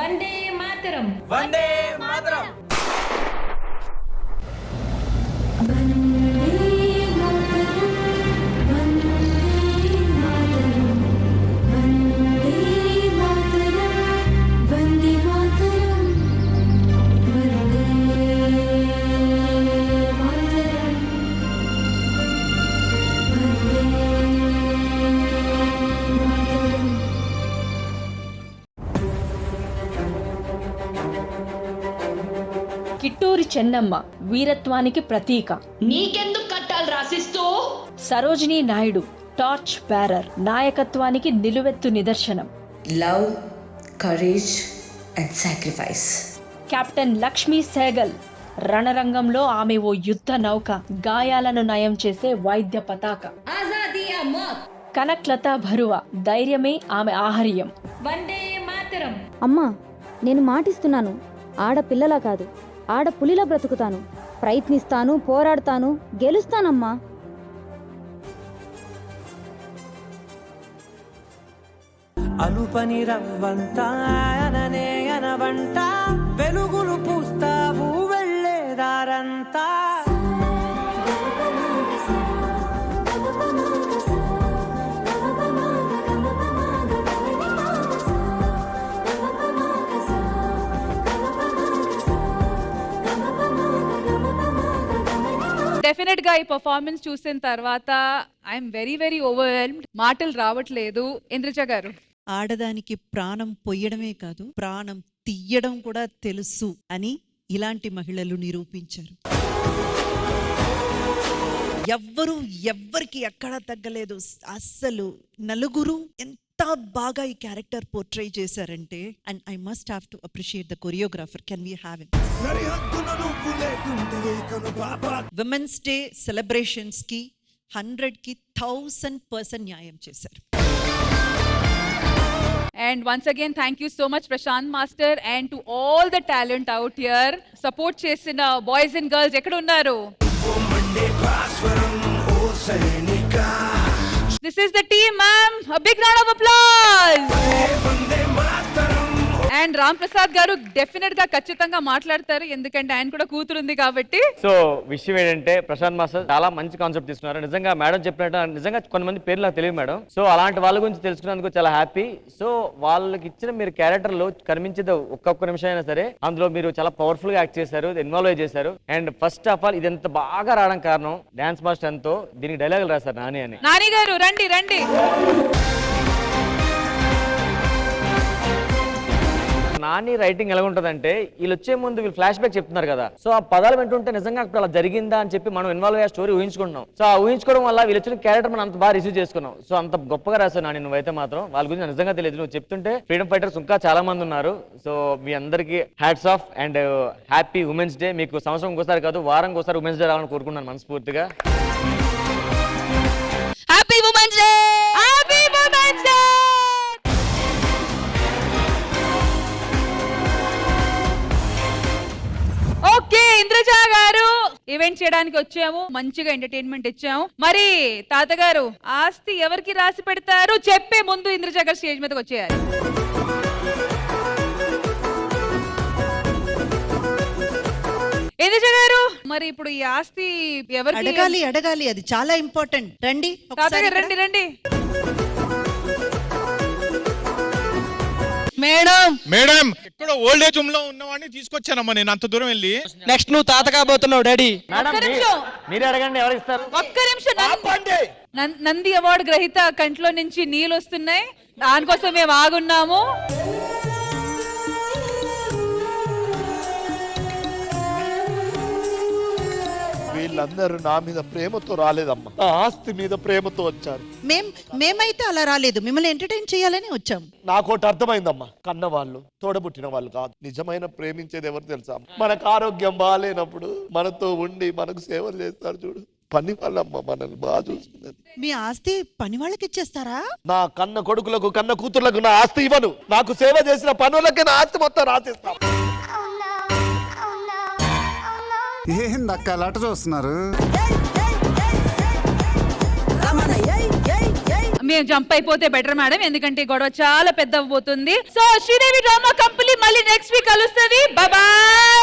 S: వందే మాతరం,
P: వందే మాతరం.
S: కిట్టూరి చెన్నమ్మ వీరత్వానికి ప్రతీక. నీకెందుకు కట్టాలి రాసిస్తూ? సరోజినీ నాయుడు టార్చ్ బేరర్, నాయకత్వానికి నిలువెత్తు నిదర్శనం.
Q: Love, courage and sacrifice.
S: Captain Lakshmi Sehgal రణరంగంలో ఆమె ఓ యుద్ధ నౌక, గాయాలను నయం చేసే వైద్య పతాక. కనక్లత బరువా, ధైర్యమే ఆమె ఆహార్యం. వందే మాతరం.
O: అమ్మా, నేను మాటిస్తున్నాను, ఆడపిల్లలా కాదు ఆడపులిలా బ్రతుకుతాను. ప్రయత్నిస్తాను, పోరాడతాను, గెలుస్తానమ్మా.
E: అలుపని రవ్వంత అననే అనవంట, వెలుగులు పూస్తావు వెళ్ళేదారంతా.
F: డెఫినెట్ గా ఈ పర్ఫార్మెన్స్ చూసిన తర్వాత ఐఎమ్ వెరీ వెరీ ఓవర్వెల్మ్డ్. మాటలు రావట్లేదు. ఇంద్రజ గారు,
I: ఆడదానికి ప్రాణం పొయ్యడమే కాదు, ప్రాణం తీయడం కూడా తెలుసు అని ఇలాంటి మహిళలు నిరూపించారు. ఎవ్వరికి ఎక్కడా తగ్గలేదు. అస్సలు నలుగురు ఎంత బాగా ఈ క్యారెక్టర్ పోర్ట్రే చేశారంటే, and I must have to appreciate the choreographer. Can we have him? Women's day celebrations కి 100కి 1000% న్యాయం చేశారు.
F: And once again, thank you so much, Prashant Master, and to all the talent out here. Support chesina boys and girls ekkada unnaru? This is the team, ma'am. A big round of applause. And Ram Prasad గారు definite గా ఖచ్చితంగా మాట్లాడతారు, ఎందుకంటే ఆయన కూడా కూతురుంది కాబట్టి.
T: So విషయం ఏంటంటే ప్రశాంత్ మాస్టర్ చాలా మంచి కాన్సెప్ట్ తీసుకున్నారు. నిజంగా మేడం చెప్పినట్టు నిజంగా కొంతమంది పేర్లు నాకు తెలియదు మేడం. సో అలాంటి వాళ్ళ గురించి తెలుసుకున్నందుకు చాలా హ్యాపీ. సో వాళ్ళకి ఇచ్చిన మీరు క్యారెక్టర్ లో కనిపించేది ఒక్కొక్క నిమిషం అయినా సరే అందులో మీరు చాలా పవర్ఫుల్ గా యాక్ట్ చేశారు, ఇన్వాల్వ్ చేశారు. అండ్ ఫస్ట్ ఆఫ్ ఆల్ ఇది ఎంత బాగా రావడం కారణం డాన్స్ మాస్టర్ ఎంతో, దీనికి డైలాగులు రాశారు నాని అని.
F: నాని గారు రండి రండి.
T: నాని రైటింగ్ ఎలా ఉంటుందంటే వీళ్ళు వచ్చే ముందు వీళ్ళు ఫ్లాష్ బ్యాక్ చెప్తున్నారు కదా, సో ఆ పదాలు వింటుంటే నిజంగా అక్కడ అలా జరిగిందా అని చెప్పి మనం ఇన్వాల్వ్ అయ్యే స్టోరీ ఊహించుకుంటున్నాం. సో ఆ ఊహించుకోవడం వల్ల వీళ్ళు వచ్చిన క్యారెక్టర్ మనం అంత బాగా రిసీవ్ చేసుకున్నాం. సో అంత గొప్పగా రాశాను నాని నువ్వైతే మాత్రం. వాళ్ళ గురించి నాకు నిజంగా తెలియదు, నువ్వు చెప్తుంటే ఫ్రీడమ్ ఫైటర్స్ ఇంకా చాలా మంది ఉన్నారు. సో మీ అందరికీ hats off and happy women's day. మీకు సంవత్సరం ఒకసారి కాదు వారం ఒకసారి ఉమెన్స్ డే రావాలని కోరుకున్నాను మనస్ఫూర్తిగా.
K: Happy women's day.
F: Happy women's day. Okay Indraja గారు, ఈవెంట్ చేయడానికి వచ్చాము, మంచిగా ఎంటర్టైన్మెంట్ ఇచ్చాము. మరి తాతగారు ఆస్తి ఎవరికి రాసి పెడతారు చెప్పే ముందు ఇంద్రజ గారు స్టేజ్ మీదకి వచ్చేయాలి. ఇంద్రజ గారు మరి ఇప్పుడు ఈ ఆస్తి ఎవరికి
I: అడగాలి, అది చాలా ఇంపార్టెంట్. రండి
F: తాతగారు, రండి రండి.
G: మేడం మేడం ఎక్కడో ఓల్డ్ ఏజ్ హోమ్ లో ఉన్నవాడిని తీసుకొచ్చానమ్మా నేను అంత దూరం వెళ్ళి.
N: నెక్స్ట్ నువ్వు తాత కాబోతున్నావు డాడీ.
T: మీరు అడగండి ఎవరు ఇస్తారు.
F: ఒక్క నిమిషం. నంది అవార్డు గ్రహీత కంట్లో నుంచి నీళ్ళు వస్తున్నాయి, దానికోసం మేము ఆగున్నాము.
A: వీళ్ళందరూ నా మీద ప్రేమతో రాలేదమ్మా, నా ఆస్తి మీద ప్రేమతో వచ్చారు.
I: మేమైతే అలా రాలేదు, మిమ్మల్ని ఎంటర్టైన్ చేయాలని వచ్చాం.
A: నాకోటి అర్థమైందమ్మా, కన్న వాళ్ళు తోడబుట్టిన వాళ్ళు కాదు, నిజమైన ప్రేమించేది ఎవరు తెలుసా? మనకు ఆరోగ్యం బాగాలేనప్పుడు మనతో ఉండి మనకు సేవలు చేస్తారు చూడు, పని వాళ్ళమ్మ మనల్ని బాగా చూసుకున్నది.
I: మీ ఆస్తి పని వాళ్ళకి ఇచ్చేస్తారా?
A: నా కన్న కొడుకులకు కన్న కూతుర్లకు నా ఆస్తి ఇవ్వను, నాకు సేవ చేసిన పనులకే నా ఆస్తి మొత్తం రాసిస్తాం.
U: ఏందక్క అలట చూస్తున్నారు?
F: మేము జంప్ అయిపోతే బెటర్ మేడం, ఎందుకంటే గొడవ చాలా పెద్ద పోతుంది. సో శ్రీదేవి డ్రామా కంపెనీ మళ్ళీ నెక్స్ట్ వీక్ కలుస్తుంది. Bye bye.